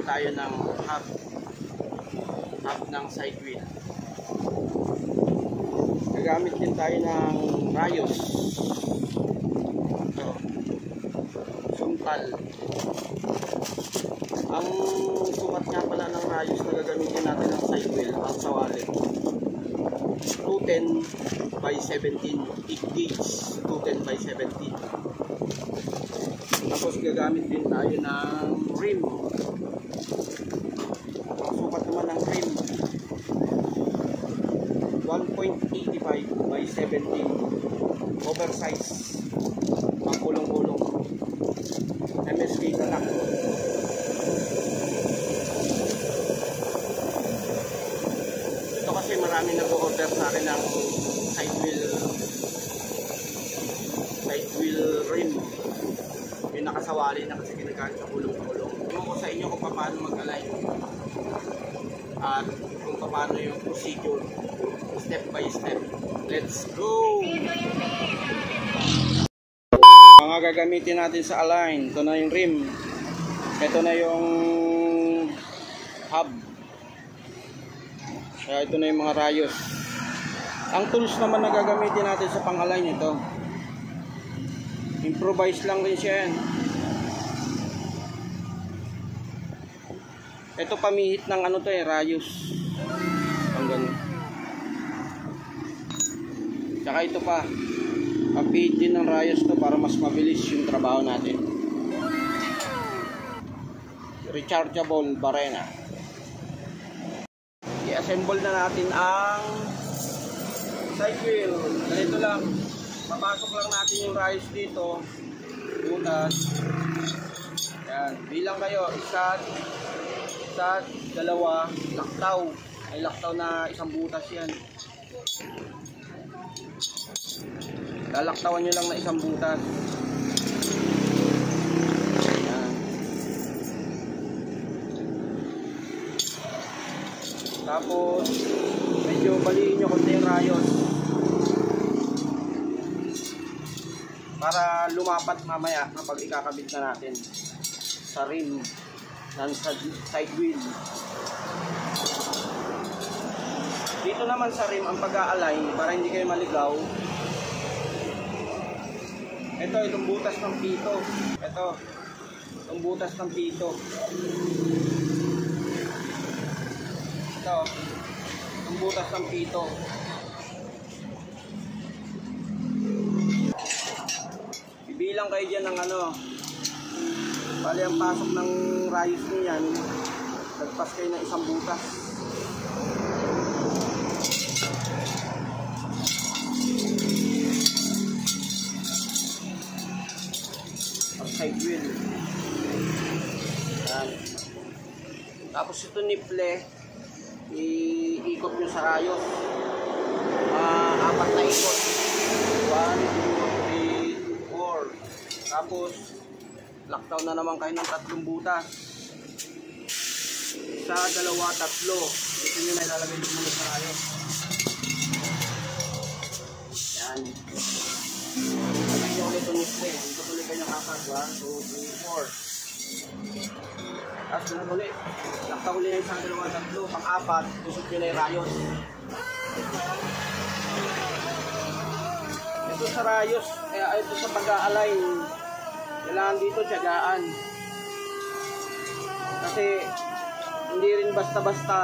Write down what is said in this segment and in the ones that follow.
tayo ng hub ng side wheel. Gagamit din tayo ng rayos. Ito, sumtal. Ang sukat nga pala ng rayos na gagamitin natin ng side wheel, ang sawali, 210 by 17, 8 gauge, 210 by 17. Tapos gagamit din tayo ng rim. Ang sukat naman ng rim, 1.85 by 17, oversize, ang kulong-kulong, MSK na lang. Ito kasi marami nag-order sa akin ng side wheel rim. Yung nakasawali na kasi ginagamit sa kulong-kulong. Ewan ko sa inyo kung paano mag-align at kung paano yung procedure step by step. Let's go! Mga gagamitin natin sa align, ito na yung rim, ito na yung hub, kaya ito na yung mga rayos. Ang tools naman na gagamitin natin sa pang-align, ito improvise lang din siya yan. Ito pamihit ng ano to rayos, ang ganun. Tsaka ito pa, pamihit din ng rayos to para mas mabilis yung trabaho natin. Rechargeable barena. I-assemble na natin ang side wheel. Ganito lang, papasok lang natin yung rayos dito, butas. Yan, bilang kayo, isa, dalawa, laktaw. Ay laktaw na isang butas yan. Lalaktawan nyo lang na isang butas. Yan. Tapos medyo baliin nyo konti yung rayos para lumapat mamaya kapag ikakabit na natin sa rim ng side wheel. Dito naman sa rim ang pag-a-align para hindi kayo maligaw. Itong butas ng pito. Itong butas ng pito. Itong butas ng pito. Bibilang kayo dyan ng ano. Bali ang pasok ng rayos niyan, nagpas kayo ng isang butas. Side wheel. Yan. Tapos ito niple, iikot nyo sa rayos. 4 na ikot. 1, 2, 3, 4. Tapos laktaw na naman kayo ng 3 butas. 1, 2, 3. Ito nyo na ilalagay dito muna sa rayos. Yan. Lagay nyo ulit yung niple. Dito tuloy kayo nakakas. 1, 2, 3, 4. Tapos doon ulit. Lakta ulit na 1, 2, 3. Pang-4, tusok nyo na yung rayos. Ito sa rayos, ito sa pag-a-align, kailangan dito tiyagaan. Kasi hindi rin basta-basta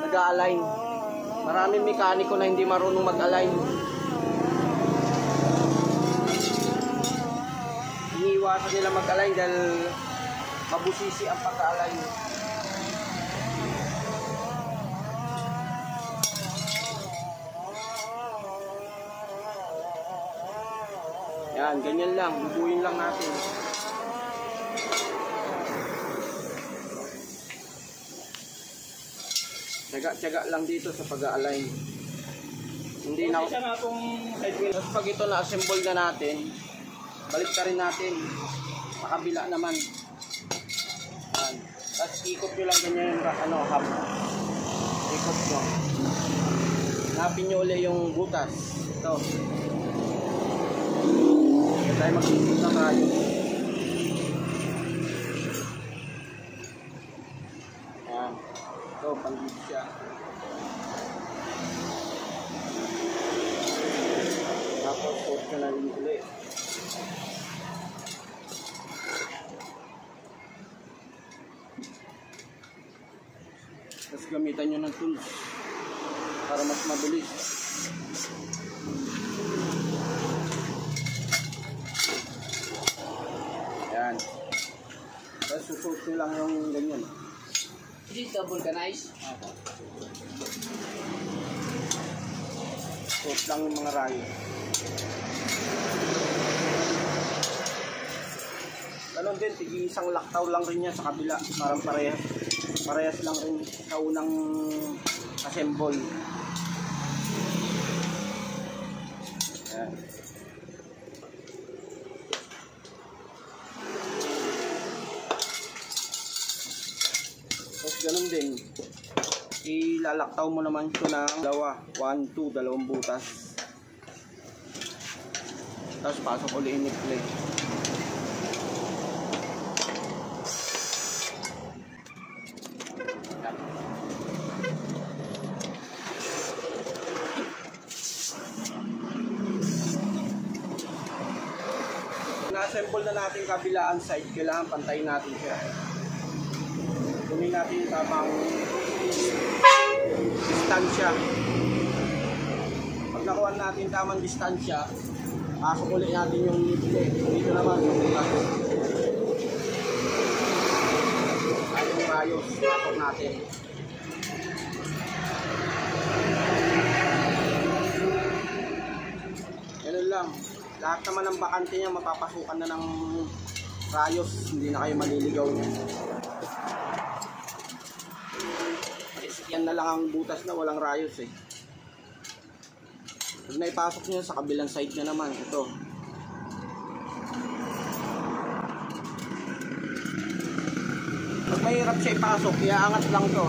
nag-a-align. Maraming mekaniko na hindi marunong mag-align. Iniiwasan nila mag-align dahil mabusisi ang pagka-align. Yan, ganyan lang. Bubuin lang natin. Tiyaga-tiyaga lang dito sa pag-a-align. Hindi na akong side wheel. Tapos pag ito na-assemble na natin, balik ka rin natin. Makabila naman. Yan. Tapos ikot nyo lang ganyan yung hub. Ikot nyo. Hanapin nyo ulit yung butas. Ito. Tayo mag-ikot na tayo. Ito, pandit siya. Tapos, suot ka na rin ulit. Tapos gamitan nyo ng tools para mas mabilis. Yan. Tapos susuot nyo lang yung ganyan. Hindi ito vulcanize. Suot lang yung mga rayo. Ganon din, tig-isang laktaw lang rin niya sa kabila. Parang parehas. Parehas lang rin sa unang assemble. Ayan. Tapos ganon din. Ilalaktaw mo naman ito ng dalawa. 1, 2, dalawang butas. Tapos pasok ulit yung play. Na-assemble na natin kabilaan side, kailangan pantayin natin siya. Kunin natin yung tamang distansya. Pag nakuha natin tamang distansya, pasok ulit natin yung nipple. Dito naman yung pasok. Ayong rayos, pasok natin. Ganun lang. Lahat naman ng bakante niya mapapasukan na ng rayos, hindi na kayo maliligaw niya. Yan na lang ang butas na walang rayos eh. Pag naipasok niyo sa kabilang side na naman, ito. Pag mahirap siya ipasok, iaangat lang to.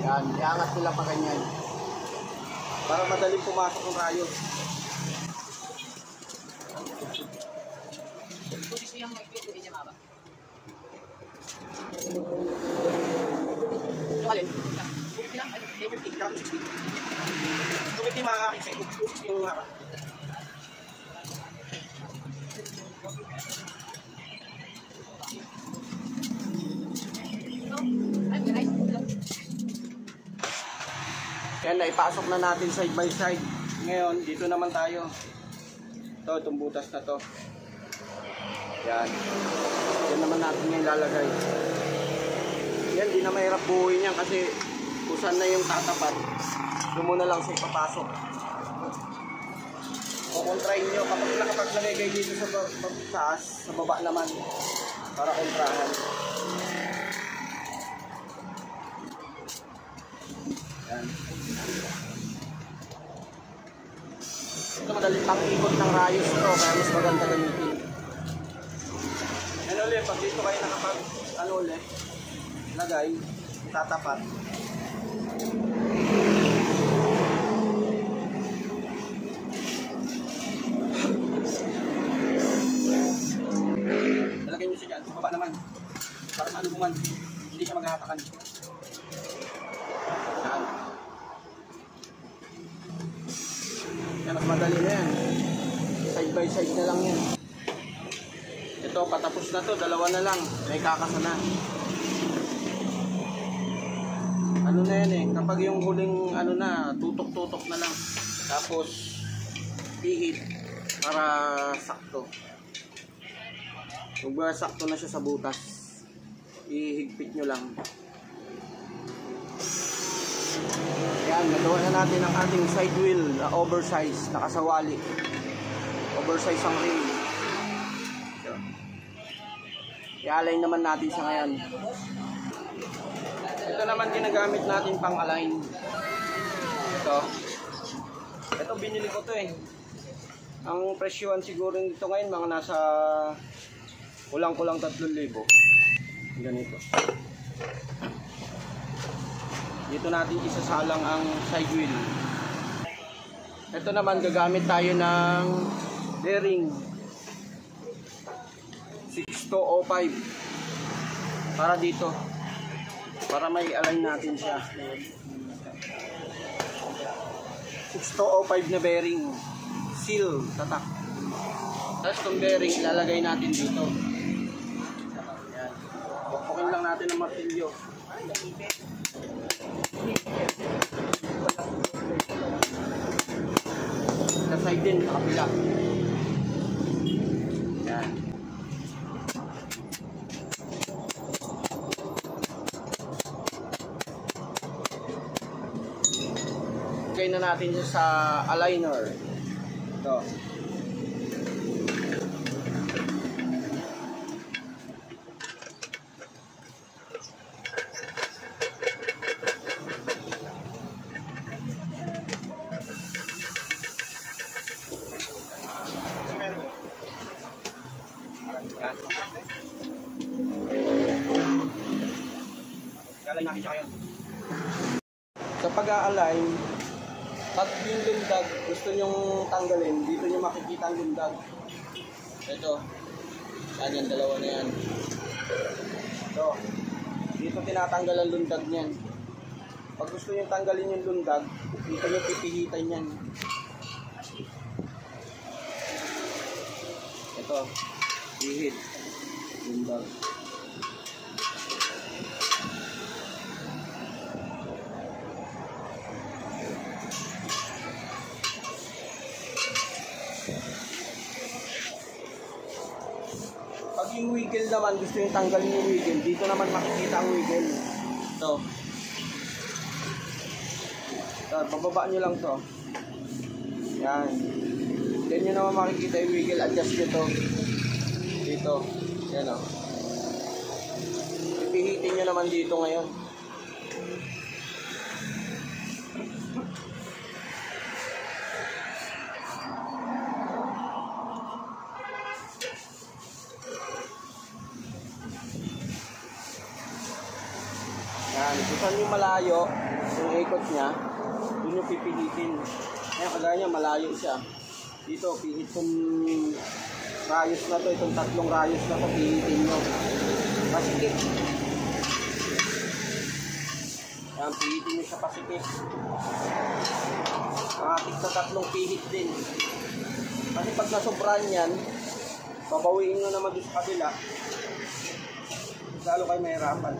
Yan, iaangat nila pa ganyan. Para madaling pumasok ng rayos. Yang magpipili niya ba? Alin? Bilang ay level 8 gram 60. Tumiti makakakit sa yung harap. Yan, naipasok na natin side by side. Ngayon, dito naman tayo. Ito, itong butas na to. Yan. Yan naman natin ngayon lalagay. Yan, di na mahirap buuin yan kasi kung saan na yung tatapat, doon mo na lang siya ipapasok. Kukontrahin nyo kapag nakapaglagay kayo dito sa taas, sa baba naman para kontrahan. Yan. Ito madaling pang-ikot ng rayos ito kaya mas maganda gamitin. Yan ulit, pag dito kayo nakapag ano ulit, lagay, tatapat. Lalagay nyo siya dyan, sa baba naman. Para malubungan, hindi siya maghahatakan. Yan. Yan, mas madali na yan. Side by side na lang yan. Ito, patapos na to, dalawa na lang. May kakasa na. Ano na yan eh, kapag yung huling ano na, tutok-tutok na lang. Tapos, pihit para sakto. Kung sakto na siya sa butas, ihigpit nyo lang. Yan, nagawa na natin ang ating side wheel na oversize, nakasawali. Oversize ang rim. I-align naman natin sa ngayon. Ito naman ginagamit natin pang align. Ito binili ko to eh. Ang presyohan siguro nito ngayon mga nasa kulang-kulang 3,000. Ganito. Dito natin isasalang ang side wheel. Ito naman gagamit tayo ng bearing 6205 para dito. Para may align natin siya. 6205 na bearing. Seal, tatak. Tapos itong bearing, ilalagay natin dito. Ayan. Pupukin lang natin ang martilyo. Sa side din, sa kapila. Ayan. Lagay na natin siya sa aligner. Ito. I-align natin siya ngayon. Sa pag-a-align, pag yung lundag gusto nyong tanggalin, dito nyo makikita ang lundag. Ito. Yan yan, dalawa na yan. Ito. Dito tinatanggal ang lundag niyan. Pag gusto nyo tanggalin yung lundag, dito nyo pipihitan yan. Ito. Pihit. Lundag. Pag yung wiggle naman, gusto yung tanggalin yung wiggle, dito naman makikita ang wiggle. Ito. Ito, pababa nyo lang to. Yan. Then nyo naman makikita yung wiggle, adjust nyo to. Dito. Yan o. Ipihitin nyo naman dito ngayon. Yan, kung saan yung malayo, yung ikot niya, doon yung pipilitin. Ayan, kagaya niya, malayo siya. Dito, pihit itong rayos na to, itong tatlong rayos na to, pihitin nyo. Pasikip. Ayan, pihitin nyo sa pasikip. Makatik sa tatlong pihit din. Kasi pag nasobrahan yan, babawiin nyo naman doon sa kabila. Lalo kayo mahirapan.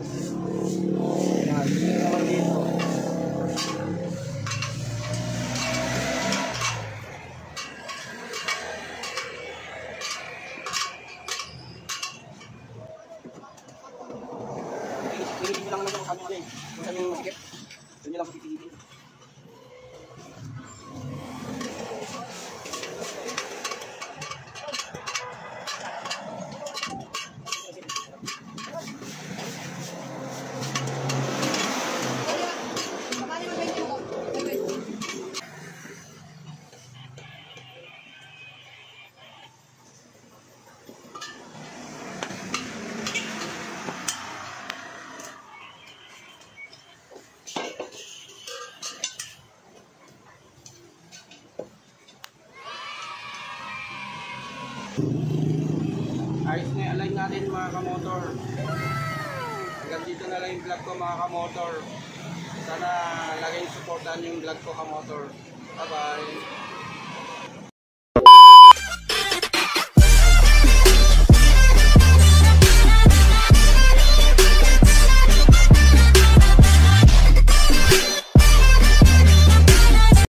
Yan, dito naman dito. Pilitin lang naman kung saan yung kung saan yung masikip. Doon nyo lang pipilitin. Ayos na i-align natin mga kamotor. Hanggang dito na lang yung vlog ko mga kamotor. Sana lagay supportan yung vlog ko kamotor. Bye bye.